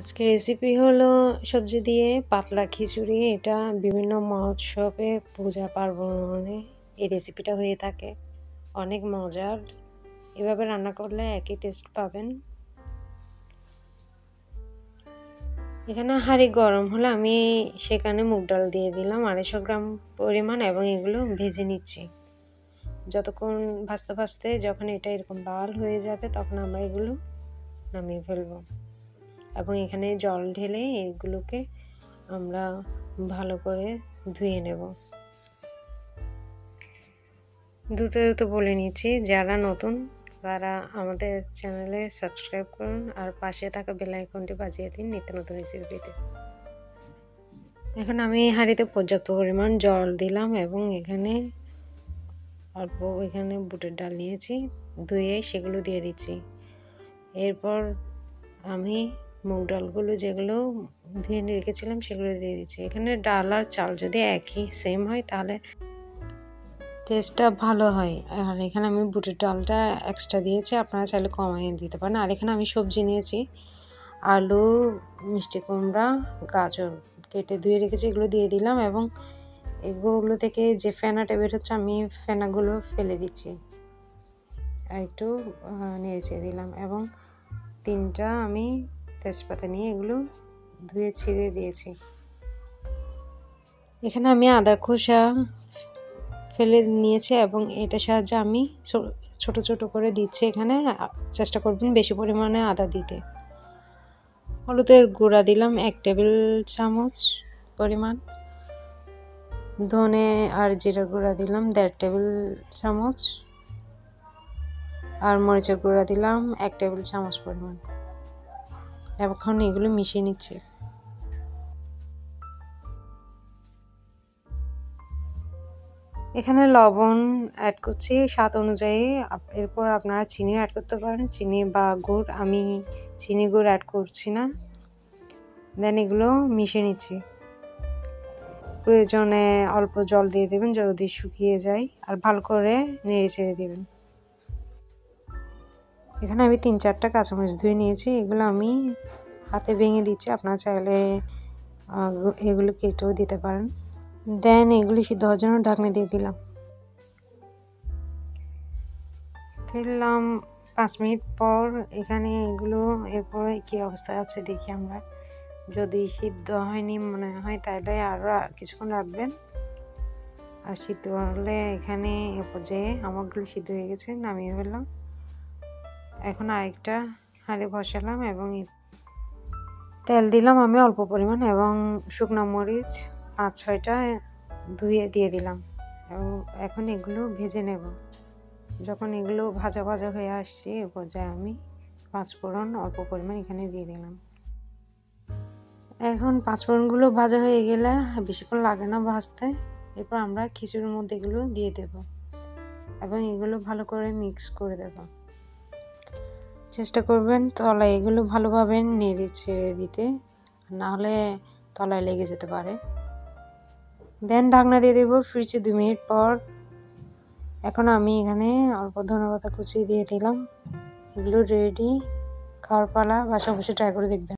আজকে রেসিপি হলো সবজি দিয়ে পাতলা খিচুড়ি। এটা বিভিন্ন মহোৎসবে পূজা পার্বণে এই রেসিপিটা হয়ে থাকে। অনেক মজার, এভাবে রান্না করলে একই টেস্ট পাবেন। এখানে হাঁড়ি গরম হলে আমি সেখানে মুগ ডাল দিয়ে দিলাম 250 গ্রাম পরিমাণ এবং এগুলো ভেজে নিচ্ছি। যতক্ষণ ভাজতে ভাজতে যখন এটা এরকম লাল হয়ে যাবে তখন আমরা এগুলো নামিয়ে ফেলবো এবং এখানে জল ঢেলে এগুলোকে আমরা ভালো করে ধুয়ে নেব। ধুতে ধুতে বলে নিচ্ছি, যারা নতুন তারা আমাদের চ্যানেলে সাবস্ক্রাইব করুন আর পাশে থাকা বেল আইকনটি বাজিয়ে দিন নিত্য নতুন রেসিপি পেতে। এখন আমি হাঁড়িতে পর্যাপ্ত পরিমাণ জল দিলাম এবং এখানে অল্প বুটের ডাল নিয়েছি, ধুয়ে সেগুলো দিয়ে দিচ্ছি। এরপর আমি মুগ ডালগুলো যেগুলো ধুয়ে রেখেছিলাম সেগুলো দিয়ে দিচ্ছি। এখানে ডাল আর চাল যদি একই সেম হয় তাহলে টেস্টটা ভালো হয়। আর এখানে আমি বুটের ডালটা এক্সট্রা দিয়েছি, আপনারা চাইলে কমিয়ে দিতে পারেন। আর এখানে আমি সবজি নিয়েছি, আলু, মিষ্টি কুমড়া, গাজর কেটে ধুয়ে রেখেছি, এগুলো দিয়ে দিলাম এবং এগুলো থেকে যে ফেনাটা বের হচ্ছে আমি ফেনাগুলো ফেলে দিচ্ছি আর একটু নেড়ে দিলাম এবং 3টা আমি তেজপাতা নিয়ে এগুলো ধুয়ে ছিঁড়ে দিয়েছি। এখানে আমি আদার খোসা ফেলে নিয়েছি এবং এটার সাহায্যে আমি ছোট ছোট করে দিচ্ছি। এখানে চেষ্টা করবেন বেশি পরিমাণে আদা দিতে। হলুদের গুঁড়া দিলাম 1 টেবিল চামচ পরিমাণ, ধনে আর জিরার গুঁড়া দিলাম 1.5 টেবিল চামচ, আর মরিচের গুঁড়া দিলাম 1 টেবিল চামচ পরিমাণ। এখন এগুলো মিশিয়ে নিচ্ছি। এখানে লবণ অ্যাড করছি স্বাদ অনুযায়ী, এরপর আপনারা চিনিও অ্যাড করতে পারেন, চিনি বা গুড়। আমি চিনি গুড় অ্যাড করছি না। দেন এগুলো মিশিয়ে নিচ্ছি। প্রয়োজনে অল্প জল দিয়ে দেবেন যদি শুকিয়ে যায়, আর ভালো করে নেড়ে চেড়ে দেবেন। এখানে আমি 3-4টা কাঁচামরিচ ধুয়ে নিয়েছি, এগুলো আমি হাতে ভেঙে দিচ্ছি, আপনারা চাইলে এগুলো কেটেও দিতে পারেন। দেন এগুলি সিদ্ধ হওয়ার জন্য ঢাকনা দিয়ে দিলাম। ফিরলাম 5 মিনিট পর। এখানে এগুলো এরপরে কি অবস্থা আছে দেখি আমরা। যদি সিদ্ধ হয়নি মনে হয় তাহলে আরও কিছুক্ষণ রাখবেন, আর সিদ্ধ হলে এখানে এ পর্যায়ে আমারগুলো সিদ্ধ হয়ে গেছে, নামিয়ে ফেললাম। এখন আরেকটা হাঁড়ি বসালাম এবং তেল দিলাম আমি অল্প পরিমাণ এবং শুকনো মরিচ 5-6টা ধুয়ে দিয়ে দিলাম এবং এখন এগুলো ভেজে নেব। যখন এগুলো ভাজা ভাজা হয়ে আসছে এ পর্যায়ে আমি 5 ফোড়ন অল্প পরিমাণ এখানে দিয়ে দিলাম। এখন 5 ফোড়নগুলো ভাজা হয়ে গেলে বেশিক্ষণ লাগে না ভাজতে। এরপর আমরা খিচুড়ির মধ্যে এগুলো দিয়ে দেব এবং এগুলো ভালো করে মিক্স করে দেব। চেষ্টা করবেন তলায় এগুলো ভালোভাবে নেড়ে ছেড়ে দিতে, নাহলে তলায় লেগে যেতে পারে। দেন ঢাকনা দিয়ে দেবো ফ্রিজে 2 মিনিট পর। এখন আমি এখানে অল্প ধনেপাতা কুচি দিয়ে দিলাম। এগুলো রেডি, খাওয়ার পালা। বাসায় বসে ট্রাই করে দেখবেন।